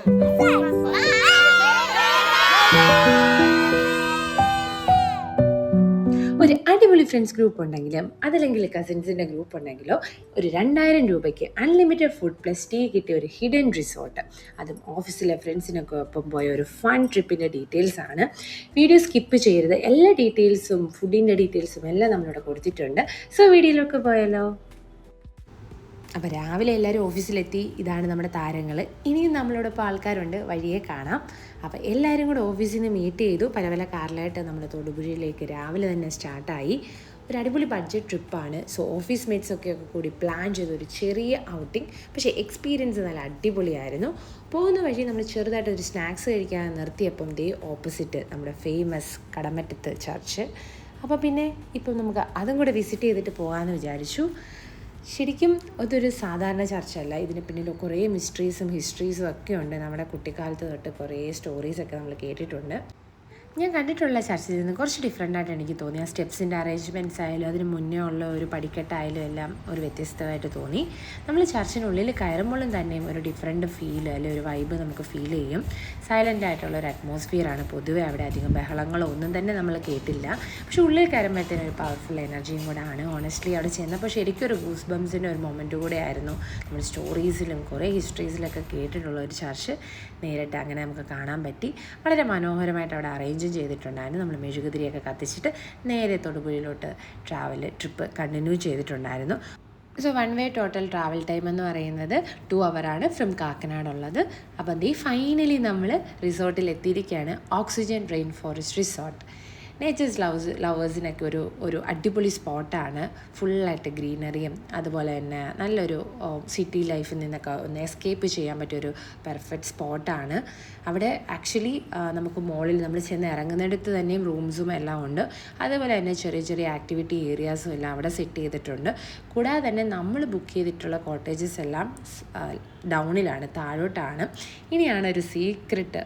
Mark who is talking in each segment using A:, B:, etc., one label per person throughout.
A: ഒരു അടിപൊളി friends group ഉണ്ടെങ്കിലും അതല്ലെങ്കിൽ കസിൻസിൻ്റെ ഗ്രൂപ്പ് ഉണ്ടെങ്കിലോ ഒരു 2000 രൂപയ്ക്ക് അൺലിമിറ്റഡ് ഫുഡ് പ്ലസ് സ്റ്റേ കിട്ടിയ ഒരു ഹിഡൻ റിസോർട്ട്, അതും ഓഫീസിലെ ഫ്രണ്ട്സിനൊക്കെ ഒപ്പം പോയ ഒരു ഫൺ ട്രിപ്പിൻ്റെ ഡീറ്റെയിൽസ് ആണ്. വീഡിയോ സ്കിപ്പ് ചെയ്യരുത്, എല്ലാ ഡീറ്റെയിൽസും ഫുഡിൻ്റെ ഡീറ്റെയിൽസും എല്ലാം നമ്മളിവിടെ കൊടുത്തിട്ടുണ്ട്. സോ വീഡിയോയിലൊക്കെ പോയാലോ. അപ്പോൾ രാവിലെ എല്ലാവരും ഓഫീസിലെത്തി. ഇതാണ് നമ്മുടെ താരങ്ങൾ. ഇനിയും നമ്മളോടൊപ്പം ആൾക്കാരുണ്ട്, വഴിയെ കാണാം. അപ്പോൾ എല്ലാവരും കൂടെ ഓഫീസിൽ നിന്ന് മീറ്റ് ചെയ്തു. പല പല കാറിലായിട്ട് നമ്മൾ തൊടുപുഴയിലേക്ക് രാവിലെ തന്നെ സ്റ്റാർട്ടായി. ഒരു അടിപൊളി ബഡ്ജറ്റ് ട്രിപ്പാണ്. സോ ഓഫീസ് മേറ്റ്സൊക്കെ കൂടി പ്ലാൻ ചെയ്തൊരു ചെറിയ ഔട്ടിങ്, പക്ഷേ എക്സ്പീരിയൻസ് നല്ല അടിപൊളിയായിരുന്നു. പോകുന്ന വഴി നമ്മൾ ചെറുതായിട്ടൊരു സ്നാക്സ് കഴിക്കാൻ നിർത്തിയപ്പം ഓപ്പോസിറ്റ് നമ്മുടെ ഫേമസ് കടമറ്റത്ത് ചർച്ച്. അപ്പോൾ പിന്നെ ഇപ്പം നമുക്ക് അതും കൂടെ വിസിറ്റ് ചെയ്തിട്ട് പോകാമെന്ന് വിചാരിച്ചു. ശരിക്കും അതൊരു സാധാരണ ചർച്ചല്ല. ഇതിന് പിന്നിൽ കുറേ മിസ്റ്ററീസും ഹിസ്റ്ററീസും ഒക്കെ ഉണ്ട്. നമ്മുടെ കുട്ടിക്കാലത്ത് തൊട്ട് കുറേ സ്റ്റോറീസൊക്കെ നമ്മൾ കേട്ടിട്ടുണ്ട്. ഞാൻ കണ്ടിട്ടുള്ള ചർച്ചയിൽ നിന്ന് കുറച്ച് ഡിഫറെൻ്റായിട്ട് എനിക്ക് തോന്നി. ആ സ്റ്റെപ്സിൻ്റെ അറേഞ്ച്മെൻറ്റ്സ് ആയാലും അതിന് മുന്നേ ഉള്ള ഒരു പടിക്കെട്ടായാലും എല്ലാം ഒരു വ്യത്യസ്തമായിട്ട് തോന്നി. നമ്മൾ ചർച്ചിനുള്ളിൽ കയറുമ്പോഴും തന്നെയും ഒരു ഡിഫറെൻറ്റ് ഫീൽ അല്ലെങ്കിൽ ഒരു വൈബ് നമുക്ക് ഫീൽ ചെയ്യും. സൈലൻ്റ് ആയിട്ടുള്ള ഒരു അറ്റ്മോസ്ഫിയറാണ് പൊതുവെ അവിടെ. അധികം ബഹളങ്ങളോ ഒന്നും തന്നെ നമ്മൾ കേട്ടില്ല. പക്ഷെ ഉള്ളിൽ കയറുമ്പോഴത്തേനും ഒരു പവർഫുൾ എനർജിയും കൂടെ ആണ്. ഓണസ്റ്റ്ലി അവിടെ ചെന്നപ്പോൾ ശരിക്കും ഒരു ഗൂസ് ബംസിൻ്റെ ഒരു മൊമെൻറ്റ് കൂടെ ആയിരുന്നു. നമ്മൾ സ്റ്റോറീസിലും കുറേ ഹിസ്റ്ററീസിലൊക്കെ കേട്ടിട്ടുള്ള ഒരു ചർച്ച് നേരിട്ട് അങ്ങനെ നമുക്ക് കാണാൻ പറ്റി. വളരെ മനോഹരമായിട്ട് അവിടെ അറേഞ്ച് ചെയ്തിട്ടുണ്ടായിരുന്നു. നമ്മൾ മെഴുകുതിരിയൊക്കെ കത്തിച്ചിട്ട് നേരെ തൊടുപുഴയിലോട്ട് ട്രിപ്പ് കണ്ടിന്യൂ ചെയ്തിട്ടുണ്ടായിരുന്നു. സോ 1 വേ ടോട്ടൽ ട്രാവൽ ടൈം എന്ന് പറയുന്നത് 2 hours ഫ്രം കാക്കനാടുള്ളത്. അപ്പം ഫൈനലി നമ്മൾ റിസോർട്ടിൽ എത്തിയിരിക്കുകയാണ്. Oxygen rain forest resort. Nature's ലവേഴ്സിനൊക്കെ ഒരു അടിപൊളി സ്പോട്ടാണ്. ഫുള്ളായിട്ട് ഗ്രീനറിയും അതുപോലെ തന്നെ നല്ലൊരു സിറ്റി ലൈഫിൽ നിന്നൊക്കെ ഒന്ന് എസ്കേപ്പ് ചെയ്യാൻ പറ്റിയൊരു പെർഫെക്റ്റ് സ്പോട്ടാണ്. അവിടെ ആക്ച്വലി നമുക്ക് മുകളിൽ നമ്മൾ ചെന്ന് ഇറങ്ങുന്നിടത്ത് തന്നെയും റൂംസും എല്ലാം ഉണ്ട്. അതുപോലെ തന്നെ ചെറിയ ചെറിയ ആക്ടിവിറ്റി ഏരിയാസും എല്ലാം അവിടെ സെറ്റ് ചെയ്തിട്ടുണ്ട്. കൂടാതെ തന്നെ നമ്മൾ ബുക്ക് ചെയ്തിട്ടുള്ള കോട്ടേജസ് എല്ലാം ഡൗണിലാണ്, താഴോട്ടാണ്. ഇനിയാണ് ഒരു സീക്രട്ട്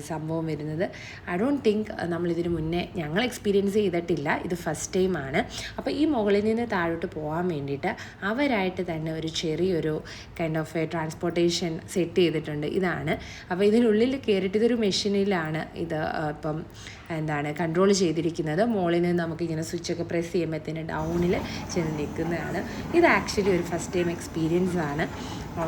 A: സംഭവം വരുന്നത്. ഐ ഡോണ്ട് തിങ്ക് നമ്മളിതിന് മുന്നേ ഞങ്ങൾ എക്സ്പീരിയൻസ് ചെയ്തിട്ടില്ല. ഇത് ഫസ്റ്റ് ടൈമാണ്. അപ്പോൾ ഈ മുകളിൽ നിന്ന് താഴോട്ട് പോകാൻ വേണ്ടിയിട്ട് അവരായിട്ട് തന്നെ ഒരു ചെറിയൊരു കൈൻഡ് ഓഫ് ട്രാൻസ്പോർട്ടേഷൻ സെറ്റ് ചെയ്തിട്ടുണ്ട്. ഇതാണ്. അപ്പോൾ ഇതിനുള്ളിൽ കയറിയിട്ട് ഇതൊരു മെഷീനിലാണ് ഇത് ഇപ്പം കൺട്രോൾ ചെയ്തിരിക്കുന്നത്. മുകളിൽ നിന്ന് നമുക്കിങ്ങനെ സ്വിച്ചൊക്കെ പ്രസ് ചെയ്യുമ്പോഴത്തേന് ഡൗണിൽ ചെന്ന് നിൽക്കുന്നതാണ്. ഇത് ആക്ച്വലി ഒരു ഫസ്റ്റ് ടൈം എക്സ്പീരിയൻസ് ആണ്.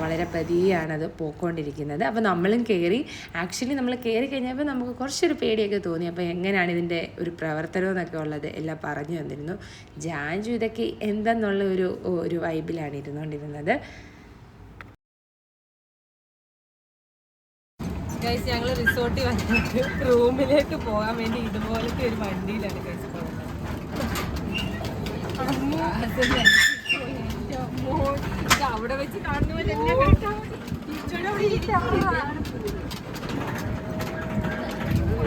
A: വളരെ പതിയെയാണത് പോയിക്കൊണ്ടിരിക്കുന്നത്. അപ്പോൾ നമ്മളും കയറി. ആക്ച്വലി നമ്മൾ കയറി കഴിഞ്ഞപ്പോൾ നമുക്ക് കുറച്ചൊരു പേടിയൊക്കെ തോന്നി. അപ്പോൾ എങ്ങനെയാണ് ഇതിൻ്റെ ഒരു പ്രവർത്തനം എന്നൊക്കെ ഉള്ളത് എല്ലാം പറഞ്ഞു തന്നിരുന്നു. ജാൻജു ഇതൊക്കെ എന്തെന്നുള്ള ഒരു വൈബിലാണ് ഇരുന്നുകൊണ്ടിരുന്നത്.
B: ഗൈസ്, ഞങ്ങൾ റിസോർട്ടിൽ വന്നിട്ട് റൂമിലേക്ക് പോകാൻ വേണ്ടി ഇതുപോലത്തെ ഒരു വണ്ടിയിലാണ് ഗൈസ് പോകുന്നത്. അവിടെ വെച്ച് കാണുന്ന പോലെ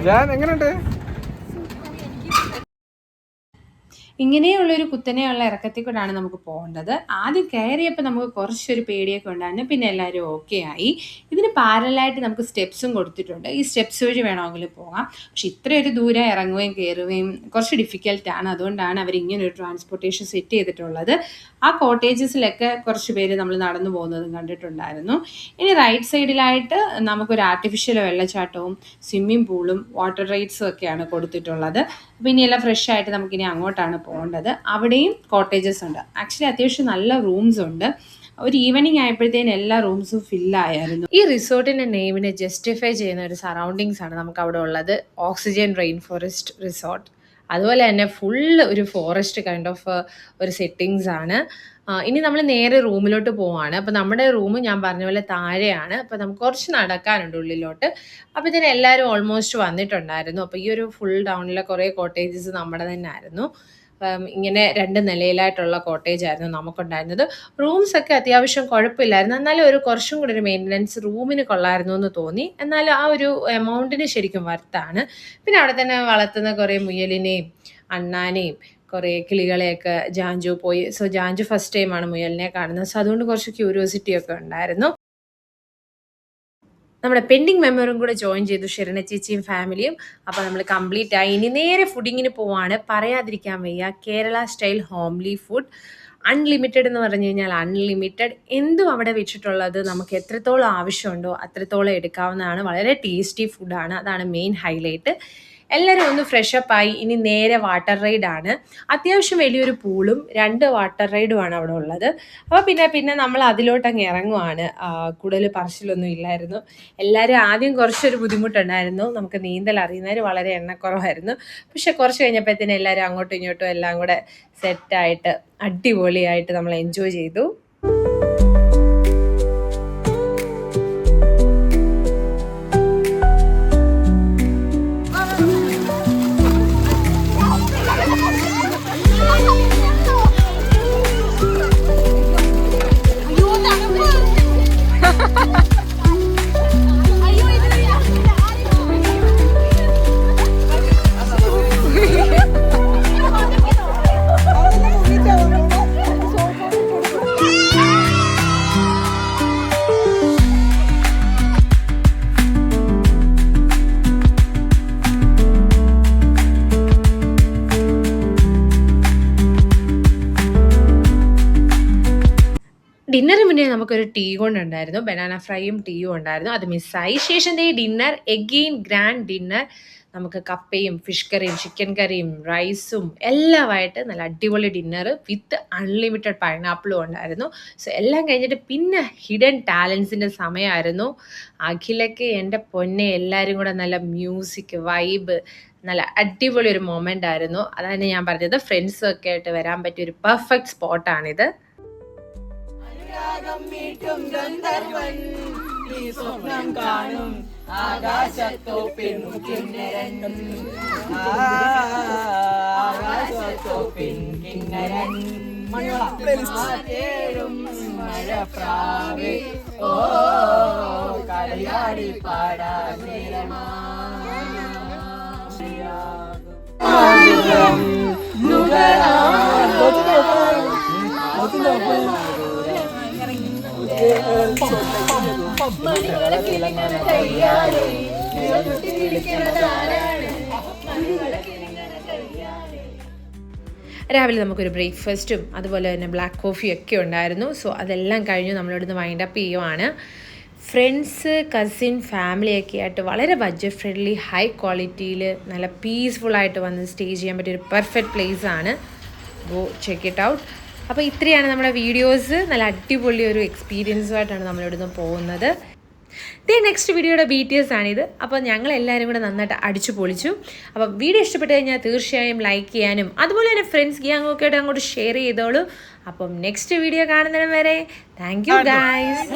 C: ഞാൻ എങ്ങനെയുണ്ട്?
A: ഇങ്ങനെയുള്ളൊരു കുത്തനെയുള്ള ഇറക്കത്തിൽ കൂടാണ് നമുക്ക് പോകേണ്ടത്. ആദ്യം കയറിയപ്പോൾ നമുക്ക് കുറച്ചൊരു പേടിയൊക്കെ ഉണ്ടായിരുന്നു. പിന്നെ എല്ലാവരും ഓക്കെ ആയി. ഇതിന് പാരലായിട്ട് നമുക്ക് സ്റ്റെപ്സും കൊടുത്തിട്ടുണ്ട്. ഈ സ്റ്റെപ്സ് വഴി വേണമെങ്കിൽ പോകാം. പക്ഷെ ഇത്രയൊരു ദൂരം ഇറങ്ങുകയും കയറുകയും കുറച്ച് ഡിഫിക്കൽട്ടാണ്. അതുകൊണ്ടാണ് അവർ ഇങ്ങനൊരു ട്രാൻസ്പോർട്ടേഷൻ സെറ്റ് ചെയ്തിട്ടുള്ളത്. ആ കോട്ടേജസിലൊക്കെ കുറച്ച് പേര് നമ്മൾ നടന്നു പോകുന്നതും കണ്ടിട്ടുണ്ടായിരുന്നു. ഇനി റൈറ്റ് സൈഡിലായിട്ട് നമുക്കൊരു ആർട്ടിഫിഷ്യൽ വെള്ളച്ചാട്ടവും സ്വിമ്മിംഗ് പൂളും വാട്ടർ റൈഡ്സും ഒക്കെയാണ് കൊടുത്തിട്ടുള്ളത്. അപ്പോൾ ഇനിയെല്ലാം ഫ്രഷ് ആയിട്ട് നമുക്കിനി അങ്ങോട്ടാണ് പോകേണ്ടത്. അവിടെയും കോട്ടേജസ് ഉണ്ട്. ആക്ച്വലി അത്യാവശ്യം നല്ല റൂംസ് ഉണ്ട്. ഒരു ഈവനിങ് ആയപ്പോഴത്തേനും എല്ലാ റൂംസും ഫില്ലായിരുന്നു. ഈ റിസോർട്ടിൻ്റെ നെയിമിനെ ജസ്റ്റിഫൈ ചെയ്യുന്ന ഒരു സറൗണ്ടിങ്സ് ആണ് നമുക്ക് അവിടെ ഉള്ളത്. Oxygen rain forest resort. അതുപോലെ തന്നെ ഫുള്ള് ഒരു ഫോറസ്റ്റ് കൈൻഡ് ഓഫ് ഒരു സെറ്റിങ്സ് ആണ്. ഇനി നമ്മൾ നേരെ റൂമിലോട്ട് പോവാണ്. അപ്പോൾ നമ്മുടെ റൂം ഞാൻ പറഞ്ഞ പോലെ താഴെയാണ്. അപ്പോൾ നമുക്ക് കുറച്ച് നടക്കാനുണ്ട് ഉള്ളിലോട്ട്. അപ്പോൾ ഇതിന് എല്ലാവരും ഓൾമോസ്റ്റ് വന്നിട്ടുണ്ടായിരുന്നു. അപ്പോൾ ഈ ഒരു ഫുൾ ഡൗണിലെ കുറേ കോട്ടേജസ് നമ്മുടെ തന്നെ ആയിരുന്നു. ഇങ്ങനെ 2 നിലയിലായിട്ടുള്ള കോട്ടേജ് ആയിരുന്നു നമുക്കുണ്ടായിരുന്നത്. റൂംസൊക്കെ അത്യാവശ്യം കുഴപ്പമില്ലായിരുന്നു. എന്നാലും കുറച്ചും കൂടി ഒരു മെയിൻ്റനൻസ് റൂമിന് കൊള്ളായിരുന്നു എന്ന് തോന്നി. എന്നാലും ആ ഒരു എമൗണ്ടിന് ശരിക്കും വർത്താണ്. പിന്നെ അവിടെ തന്നെ വളർത്തുന്ന കുറേ മുയലിനെയും അണ്ണാനെയും കുറേ കിളികളെയൊക്കെ ജാൻജു പോയി. സോ ജാൻജു ഫസ്റ്റ് ടൈമാണ് മുയലിനെ കാണുന്നത്. സോ അതുകൊണ്ട് കുറച്ച് ക്യൂരിയോസിറ്റി ഒക്കെ ഉണ്ടായിരുന്നു. നമ്മുടെ പെൻഡിങ് മെമ്പറും കൂടെ ജോയിൻ ചെയ്തു, ഷെറിന ചേച്ചിയും ഫാമിലിയും. അപ്പോൾ നമ്മൾ കംപ്ലീറ്റ് ആയി. ഇനി നേരെ ഫുഡിങ്ങിന് പോവാണ്. പറയാതിരിക്കാൻ വയ്യ, Kerala style homely food. Unlimited എന്ന് പറഞ്ഞു കഴിഞ്ഞാൽ അൺലിമിറ്റഡ്, എന്തും അവിടെ വെച്ചിട്ടുള്ളത് നമുക്ക് എത്രത്തോളം ആവശ്യമുണ്ടോ അത്രത്തോളം എടുക്കാവുന്നതാണ്. വളരെ ടേസ്റ്റി ഫുഡാണ്, അതാണ് മെയിൻ ഹൈലൈറ്റ്. എല്ലാവരും ഒന്ന് ഫ്രഷപ്പായി ഇനി നേരെ വാട്ടർ റൈഡാണ്. അത്യാവശ്യം വലിയൊരു പൂളും 2 വാട്ടർ റൈഡുമാണ് അവിടെ ഉള്ളത്. അപ്പോൾ പിന്നെ നമ്മൾ അതിലോട്ടങ്ങ് ഇറങ്ങുവാണ്. കൂടുതൽ പറച്ചിലൊന്നും ഇല്ലായിരുന്നു. എല്ലാവരും ആദ്യം കുറച്ചൊരു ബുദ്ധിമുട്ടുണ്ടായിരുന്നു, നമുക്ക് നീന്തൽ അറിയുന്നവർ വളരെ എണ്ണക്കുറവായിരുന്നു. പക്ഷെ കുറച്ച് കഴിഞ്ഞപ്പോഴത്തേനും എല്ലാവരും അങ്ങോട്ടും ഇങ്ങോട്ടും എല്ലാം കൂടെ സെറ്റായിട്ട് അടിപൊളിയായിട്ട് നമ്മൾ എൻജോയ് ചെയ്തു. ഡിന്നറിന് മുന്നേ നമുക്കൊരു ടീ കൊണ്ടുണ്ടായിരുന്നു, ബനാന ഫ്രൈയും ടീയും ഉണ്ടായിരുന്നു, അത് മിസ്സായി. ശേഷം ഡിന്നർ എഗെയിൻ ഗ്രാൻഡ് ഡിന്നർ. നമുക്ക് കപ്പയും ഫിഷ് കറിയും ചിക്കൻ കറിയും റൈസും എല്ലാമായിട്ട് നല്ല അടിപൊളി ഡിന്നർ വിത്ത് അൺലിമിറ്റഡ് പൈനാപ്പിളും ഉണ്ടായിരുന്നു. സോ എല്ലാം കഴിഞ്ഞിട്ട് പിന്നെ ഹിഡൻ ടാലൻസിൻ്റെ സമയമായിരുന്നു. അഖിലയ്ക്ക് എൻ്റെ പൊന്നെ എല്ലാവരും കൂടെ നല്ല മ്യൂസിക് വൈബ്, നല്ല അടിപൊളി ഒരു മൊമെൻ്റ് ആയിരുന്നു. അതാണ് ഞാൻ പറഞ്ഞത്, ഫ്രണ്ട്സൊക്കെ ആയിട്ട് വരാൻ പറ്റിയ ഒരു പെർഫെക്റ്റ് സ്പോട്ടാണിത്.
B: സ്വപ്നം കാണും ആകാശത്തോ പെൺകിന്നരൻ, ആകാശത്തോ പെൺകിന്നരൻ, മഴയും മഴപ്രാവേ ഓ കളിയാടി പാടാൻ നേരമാ
A: രാവിലെ നമുക്കൊരു ബ്രേക്ക്ഫാസ്റ്റും അതുപോലെ തന്നെ ബ്ലാക്ക് കോഫിയും ഒക്കെ ഉണ്ടായിരുന്നു. സോ അതെല്ലാം കഴിഞ്ഞു നമ്മളിവിടുന്ന് വൈൻഡപ്പ് ചെയ്യുവാണ്. ഫ്രണ്ട്സ്, കസിൻ, ഫാമിലിയൊക്കെ ആയിട്ട് വളരെ ബഡ്ജറ്റ് ഫ്രണ്ട്ലി ഹൈ ക്വാളിറ്റിയിൽ നല്ല പീസ്ഫുള്ളായിട്ട് വന്ന് സ്റ്റേ ചെയ്യാൻ പറ്റിയൊരു പെർഫെക്റ്റ് പ്ലേസാണ്. Go check it out. അപ്പോൾ ഇത്രയാണ് നമ്മുടെ വീഡിയോസ്. നല്ല അടിപൊളി ഒരു എക്സ്പീരിയൻസുമായിട്ടാണ് നമ്മളിവിടുന്ന് പോകുന്നത്. നെക്സ്റ്റ് വീഡിയോയുടെ BTS ആണിത്. അപ്പോൾ ഞങ്ങളെല്ലാവരും കൂടെ നന്നായിട്ട് അടിച്ചു പൊളിച്ചു. അപ്പോൾ വീഡിയോ ഇഷ്ടപ്പെട്ട് കഴിഞ്ഞാൽ തീർച്ചയായും ലൈക്ക് ചെയ്യാനും അതുപോലെ തന്നെ ഫ്രണ്ട്സ് ഗ്യാങ്ങൊക്കെ ആയിട്ട് അങ്ങോട്ട് ഷെയർ ചെയ്തോളൂ. അപ്പം നെക്സ്റ്റ് വീഡിയോ കാണുന്നതിന് വരെ താങ്ക് യു ഗൈസ്.